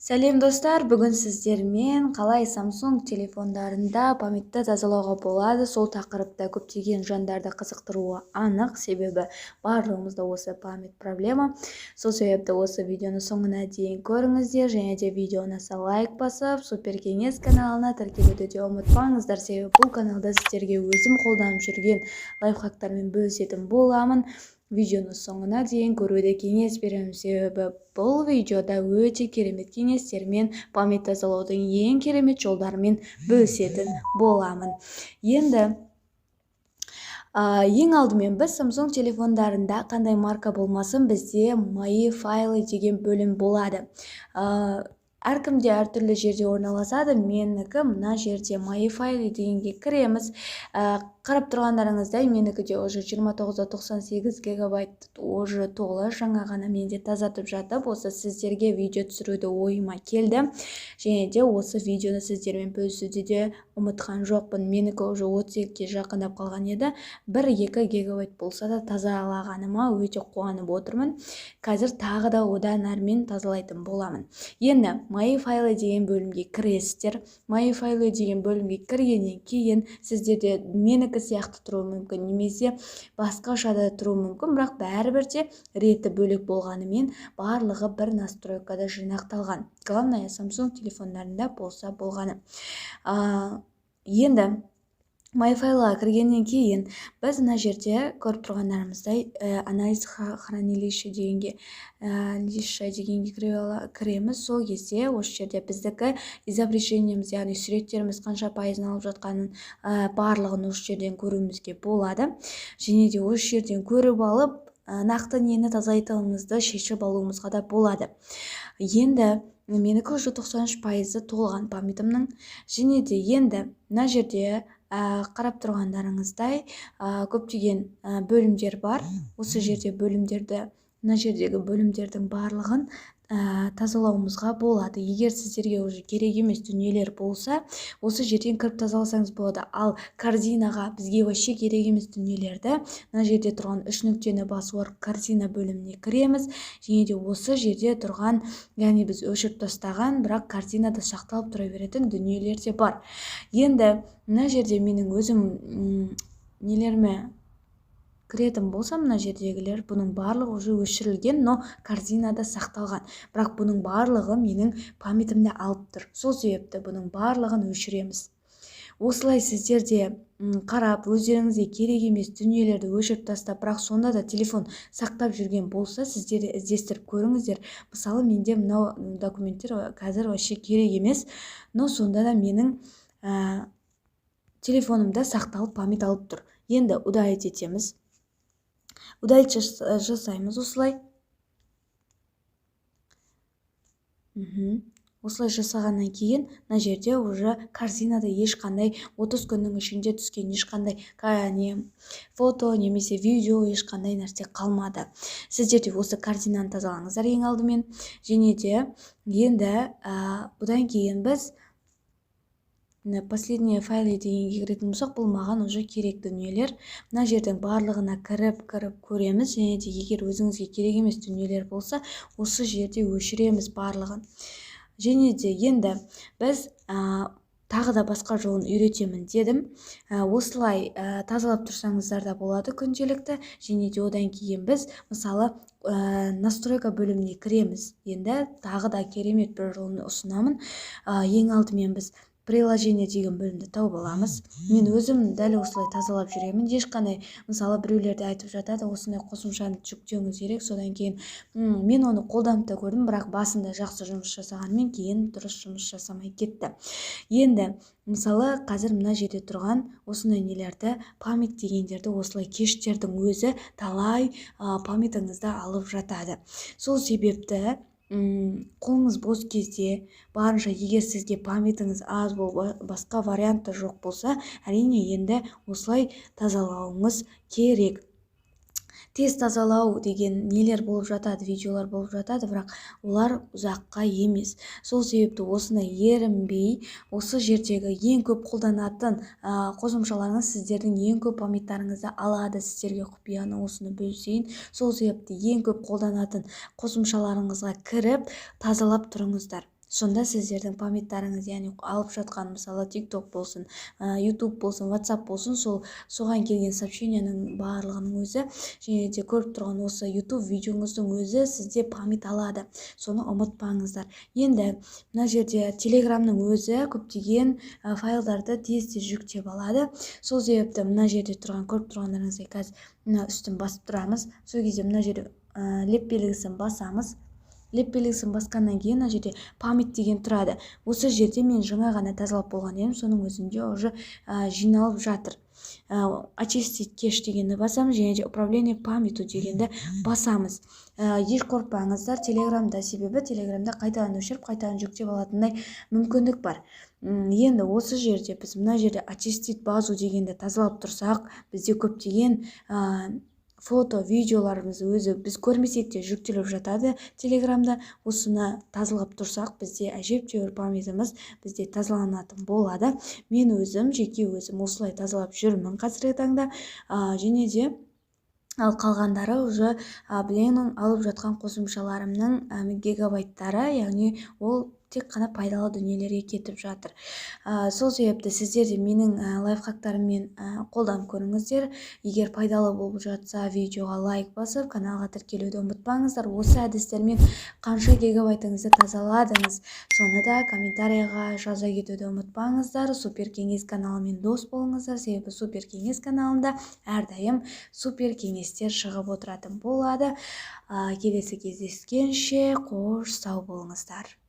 Сәлем достар, бүгін сіздермен қалай Samsung телефондарында памятты тазалауға болады, сол тақырыпта көптеген жандарды қызықтыруы анық, себебі барлығымызда осы память проблема. Сол себепті осы видеоны соңына дейін көріңіздер, және де видео ұнаса лайк басып, супер кеңес каналына тіркелуді де ұмытпаңыздар, себебі бұл каналда сіздерге өзім қолданып жүрген лайфхактармен бөлісетін боламын. Видеоны соңына дейін көруді кеңес беремін, себебі бұл видеода өте керемет кеңестермен память тазалаудың ең керемет жолдарымен бөлісетін боламын. Енді ең алдымен біз Samsung телефондарында қандай марка болмасын, бізде мои файлы деген бөлім болады. Әркімде әртүрлі жерде орналасады. Менікі мына жерде мои файлы дегенге кіреміз. Қарап тұрғандарыңыздай, менікі уже 29-98 гигабайт уже толы, жаңа ғана менде тазартып жатып, осы сіздерге видео түсіруді ойыма келді. Және де осы видеоны сіздермен бөлісуді де ұмытқан жоқпын. Менікі уже 32-ге жақындап қалған еді. 1-2 гигабайт болса да тазалағаныма өте қуанып отырмын. Қазір тағы да одан әрмен тазалайтын боламын. Енді мои файлы деген бөлімге кіресіздер. Мои файлы деген бөлімге кіргеннен кейін сіздерде менікі сияқты тұруы мүмкін, немесе басқаша да тұруы мүмкін, бірақ бәрібір де реті бөлек болғанымен барлығы бір настройкада жинақталған. Главное, Samsung телефондарында болса болғаны. Енді мои файлға кіргеннен кейін біз мына жерде көріп тұрғандарымыздай анализ хранилище дегенге кіреміз. Сол кезде осы жерде біздікі изображениеміз, яғни суреттеріміз қанша пайызын алып жатқанын барлығын осы жерден көруімізге болады. Және де осы жерден көріп алып, нақты нені тазайтығымызды шешіп алуымызға да болады. Енді менікі уже 93% толған памятымның. Және де енді мына жерде қарап тұрғандарыңыздай көптеген бөлімдер бар. Осы жерде бөлімдерді, мына жердегі бөлімдердің барлығын тазалауымызға болады. Егер сіздерге уже керек емес дүниелер болса, осы жерден кіріп тазаласаңыз болады. Ал корзинаға бізге вообще керек емес дүниелерді мына жерде тұрған 3 нүктені басып корзина бөліміне кіреміз. Және де осы жерде тұрған, яғни біз өшіріп тастаған, бірақ корзинада сақталып тұра беретін дүниелер де бар. Енді мына жерде менің өзім нелеріме кіретін болсам, мына жердегілер, бұның барлығы уже өшірілген, но корзинада сақталған. Бірақ бұның барлығы менің памятімді алып тұр. Сол себепті бұның барлығын өшіреміз. Осылай сіздерде қарап, өздеріңізге керек емес дүниелерді өшіріп тастап, бірақ сонда да телефон сақтап жүрген болса, сіздерді іздестіріп көріңіздер. Мысалы, менде мынау документтер қазір вообще керек емес, но сонда да менің телефонымда сақталып память алып тұр. Енді удалить етеміз. Удалить жасаймыз осылай. Осылай жасағаннан кейін, мына жерде уже корзинада ешқандай 30 күннің ішінде түскен ешқандай фото немесе видео ешқандай нәрсе қалмады. Сіздерде осы корзинаны тазалаңыздар ең алдымен. Және де енді бұдан кейін біз последние файлы дегенге кіретін болсақ, бұл маған уже керек дүниелер. Мына жердің барлығына кіріп көреміз. Және де егер өзіңізге керек емес дүниелер болса, осы жерде өшіреміз барлығын. Және де енді біз тағы да басқа жолын үйретемін дедім. Осылай тазалап тұрсаңыздар да болады күнделікті. Және де одан кейін біз мысалы настройка бөліміне кіреміз. Енді тағы да керемет бір жолын ұсынамын. Ең алдымен біз приложение деген бөлімді тауып аламыз. Мен өзім дәл осылай тазалап жүремін. Ешқандай, мысалы, біреулерде айтып жатады, осындай қосымшаны жүктеуіңіз керек. Содан кейін мен оны қолданып та көрдім, бірақ басында жақсы жұмыс жасағанмен кейін дұрыс жұмыс жасамай кетті. Енді мысалы, қазір мына жерде тұрған осындай нелерді, память дегендерді, осылай кештердің өзі талай памятыңызды алып жатады. Сол себепті қолыңыз бос кезде барынша, егер сізге памятыңыз аз болып, басқа варианты жоқ болса, әрине енді осылай тазалауыңыз керек. Тез тазалау деген нелер болып жатады, видеолар болып жатады, бірақ олар ұзаққа емес. Сол себепті осыны ерінбей, осы жердегі ең көп қолданатын қосымшаларыңыз сіздердің ең көп памяттарыңызды алады. Сіздерге құпияны осыны бөлісейін. Сол себепті ең көп қолданатын қосымшаларыңызға кіріп тазалап тұрыңыздар. сонда сіздердің памяттарыңыз, яғни алып жатқан мысалы TikTok болсын, YouTube болсын, WhatsApp болсын, соған келген сообщенияның барлығының өзі және де көріп тұрған осы YouTube видеоңыздың өзі сізде память алады. Соны ұмытпаңыздар. Енді мына жерде Telegram-ның өзі көптеген файлдарды тез жүктеп алады. Сол себепті мына жерде көріп тұрғандарыңыздай қазір мына үстін басып тұрамыз. Сол кезде мына жерде леп белгісін басамыз. Леп белгісін басқаннан кейін мына жерде память деген тұрады. Осы жерде мен жаңа ғана тазалап болған едім, соның өзінде уже жиналып жатыр. Очистить кеш дегенді басамыз және де управление памятью дегенді басамыз. Еш қорықпаңыздар Телеграмда, себебі Телеграмда қайтадан өшіріп, қайтадан жүктеп алатындай мүмкіндік бар. Енді осы жерде біз мына жерде очистить базу дегенді тазалап тұрсақ, бізде көптеген фото, видеоларымыз өзі біз көрмесек те жүктеліп жатады Телеграмда. Осыны тазалап тұрсақ, бізде әжептәуір памятіміз бізде тазаланатын болады. Мен өзім, жеке өзім осылай тазалап жүрмін қазіргі таңда. Және де ал қалғандары уже Bleingның алып жатқан қосымшаларымның гигабайттары, яғни ол тек қана пайдалы дүниелерге кетіп жатыр. Сол себепті сіздер де менің лайфхактарыммен қолданып көріңіздер. Егер пайдалы болып жатса, видеоға лайк басып, каналға тіркелуді ұмытпаңыздар. Осы әдістермен қанша гигабайтыңызды тазаладыңыз, соны да комментарийға жаза кетуді ұмытпаңыздар. Супер кеңес каналымен дос болыңыздар, себебі Супер кеңес каналында әрдайым супер кеңестер шығып отыратын болады. Келесі кездескенше қош сау болыңыздар.